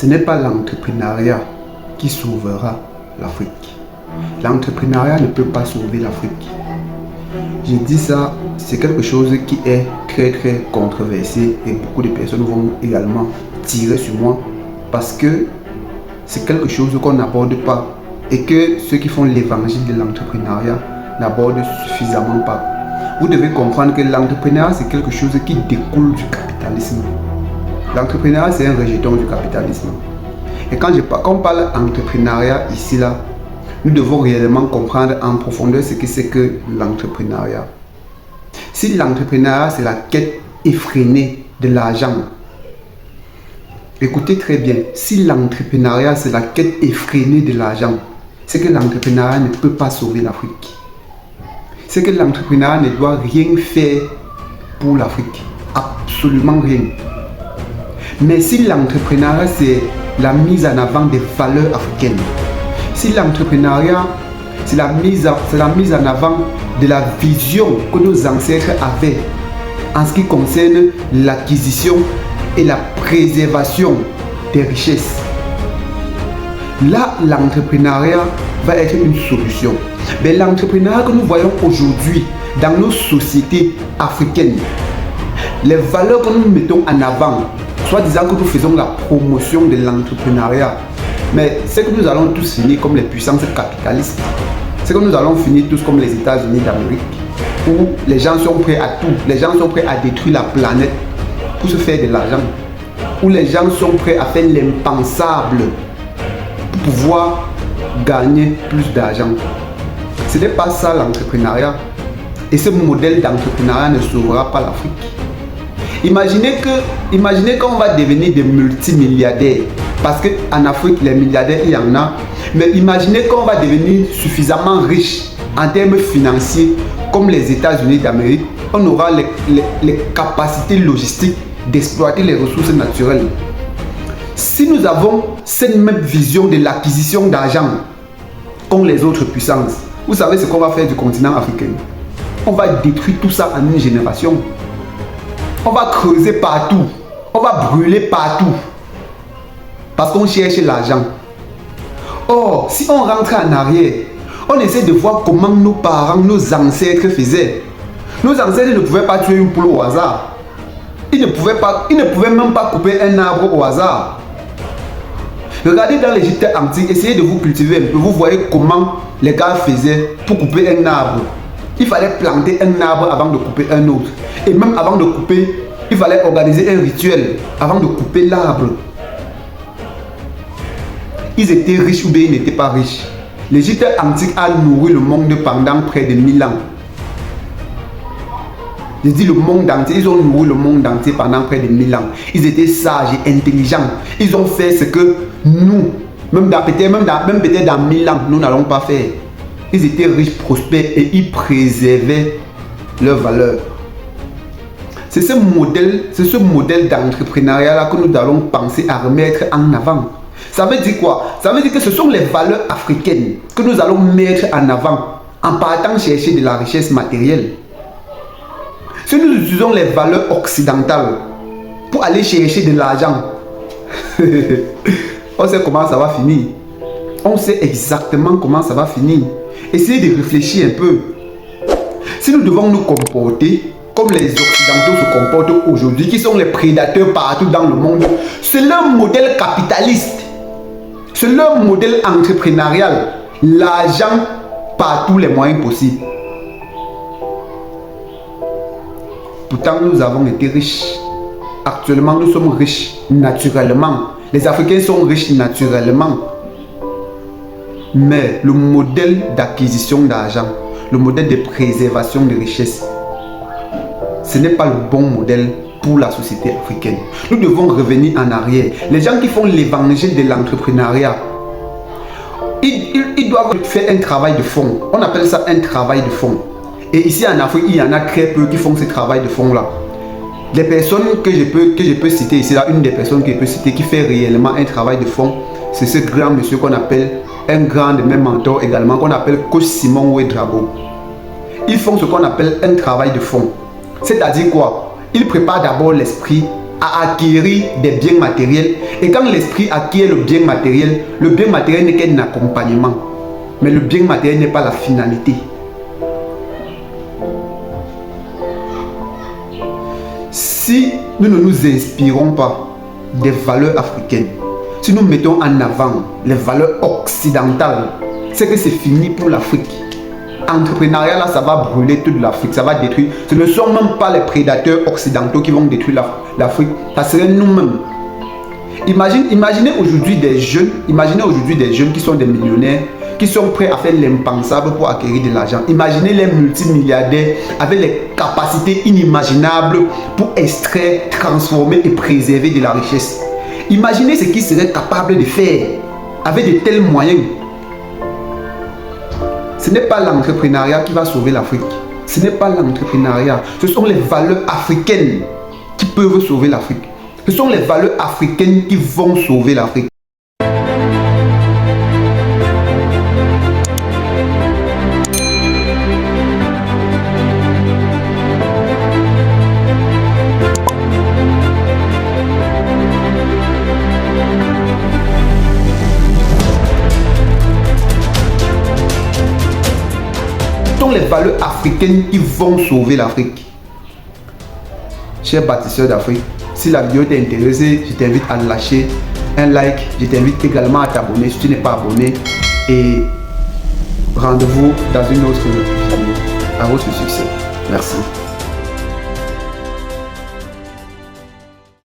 ce n'est pas l'entrepreneuriat qui sauvera l'Afrique. L'entrepreneuriat ne peut pas sauver l'Afrique. Je dis ça, c'est quelque chose qui est très controversé et beaucoup de personnes vont également tirer sur moi parce que c'est quelque chose qu'on n'aborde pas et que ceux qui font l'évangile de l'entrepreneuriat n'abordent suffisamment pas. Vous devez comprendre que l'entrepreneuriat c'est quelque chose qui découle du capitalisme. L'entrepreneuriat c'est un rejeton du capitalisme. Et quand on parle d'entrepreneuriat ici là, nous devons réellement comprendre en profondeur ce que c'est que l'entrepreneuriat. Si l'entrepreneuriat c'est la quête effrénée de l'argent, écoutez très bien, si l'entrepreneuriat c'est la quête effrénée de l'argent, c'est que l'entrepreneuriat ne peut pas sauver l'Afrique. C'est que l'entrepreneuriat ne doit rien faire pour l'Afrique. Absolument rien. Mais si l'entrepreneuriat c'est la mise en avant des valeurs africaines, si l'entrepreneuriat c'est la mise en avant de la vision que nos ancêtres avaient en ce qui concerne l'acquisition et la préservation des richesses, là l'entrepreneuriat va être une solution. Mais l'entrepreneuriat que nous voyons aujourd'hui dans nos sociétés africaines, les valeurs que nous mettons en avant, soit disant que nous faisons la promotion de l'entrepreneuriat, mais c'est que nous allons tous finir comme les puissances capitalistes. C'est que nous allons finir tous comme les États-Unis d'Amérique, où les gens sont prêts à tout. Les gens sont prêts à détruire la planète pour se faire de l'argent. Où les gens sont prêts à faire l'impensable pour pouvoir gagner plus d'argent. Ce n'est pas ça l'entrepreneuriat. Et ce modèle d'entrepreneuriat ne sauvera pas l'Afrique. Imaginez qu'on va devenir des multimilliardaires. Parce qu'en Afrique, les milliardaires, il y en a. Mais imaginez qu'on va devenir suffisamment riche en termes financiers comme les États-Unis d'Amérique. On aura les capacités logistiques d'exploiter les ressources naturelles. Si nous avons cette même vision de l'acquisition d'argent qu'ont les autres puissances, vous savez ce qu'on va faire du continent africain? On va détruire tout ça en une génération. On va creuser partout. On va brûler partout. Parce qu'on cherche l'argent. Or, si on rentre en arrière, on essaie de voir comment nos parents, nos ancêtres faisaient. Nos ancêtres ne pouvaient pas tuer une poule au hasard. Ils ne pouvaient même pas couper un arbre au hasard. Regardez dans l'Égypte antique, essayez de vous cultiver un peu. Vous voyez comment les gars faisaient pour couper un arbre. Il fallait planter un arbre avant de couper un autre. Et même avant de couper, il fallait organiser un rituel avant de couper l'arbre. Ils étaient riches ou bien ils n'étaient pas riches. L'Égypte antique a nourri le monde pendant près de 1000 ans. Je dis le monde entier, ils ont nourri le monde entier pendant près de 1000 ans. Ils étaient sages et intelligents. Ils ont fait ce que nous, même peut-être dans 1000 ans, nous n'allons pas faire. Ils étaient riches, prospères et ils préservaient leurs valeurs. C'est ce modèle d'entrepreneuriat-là que nous allons penser à remettre en avant. Ça veut dire quoi? Ça veut dire que ce sont les valeurs africaines que nous allons mettre en avant en partant chercher de la richesse matérielle. Si nous utilisons les valeurs occidentales pour aller chercher de l'argent, on sait comment ça va finir. On sait exactement comment ça va finir. Essayez de réfléchir un peu. Si nous devons nous comporter comme les Occidentaux se comportent aujourd'hui, qui sont les prédateurs partout dans le monde, c'est leur modèle capitaliste. C'est leur modèle entrepreneurial. L'argent par tous les moyens possibles. Pourtant, nous avons été riches. Actuellement, nous sommes riches naturellement. Les Africains sont riches naturellement. Mais le modèle d'acquisition d'argent, le modèle de préservation de richesses, ce n'est pas le bon modèle pour la société africaine. Nous devons revenir en arrière. Les gens qui font l'évangile de l'entrepreneuriat, ils doivent faire un travail de fond. On appelle ça un travail de fond. Et ici en Afrique, il y en a très peu qui font ce travail de fond-là. Les personnes que je peux citer ici, là, une des personnes que je peux citer qui fait réellement un travail de fond, c'est ce grand monsieur qu'on appelle, un grand de même mentor également, qu'on appelle Coach Simon Ouedraogo. Ils font ce qu'on appelle un travail de fond. C'est-à-dire quoi? Ils préparent d'abord l'esprit à acquérir des biens matériels. Et quand l'esprit acquiert le bien matériel n'est qu'un accompagnement. Mais le bien matériel n'est pas la finalité. Si nous ne nous inspirons pas des valeurs africaines, si nous mettons en avant les valeurs occidentales, c'est que c'est fini pour l'Afrique. Entrepreneuriat, là, ça va brûler toute l'Afrique, ça va détruire. Ce ne sont même pas les prédateurs occidentaux qui vont détruire l'Afrique, ça serait nous-mêmes. Imaginez aujourd'hui des jeunes qui sont des millionnaires, qui sont prêts à faire l'impensable pour acquérir de l'argent. Imaginez les multimilliardaires avec les capacités inimaginables pour extraire, transformer et préserver de la richesse. Imaginez ce qu'ils seraient capables de faire avec de tels moyens. Ce n'est pas l'entrepreneuriat qui va sauver l'Afrique. Ce n'est pas l'entrepreneuriat. Ce sont les valeurs africaines qui peuvent sauver l'Afrique. Ce sont les valeurs africaines qui vont sauver l'Afrique. Ce sont les valeurs africaines qui vont sauver l'Afrique. Chers bâtisseurs d'Afrique, si la vidéo t'est intéressée, je t'invite à lâcher un like. Je t'invite également à t'abonner si tu n'es pas abonné. Et rendez-vous dans une autre vidéo. À votre succès. Merci.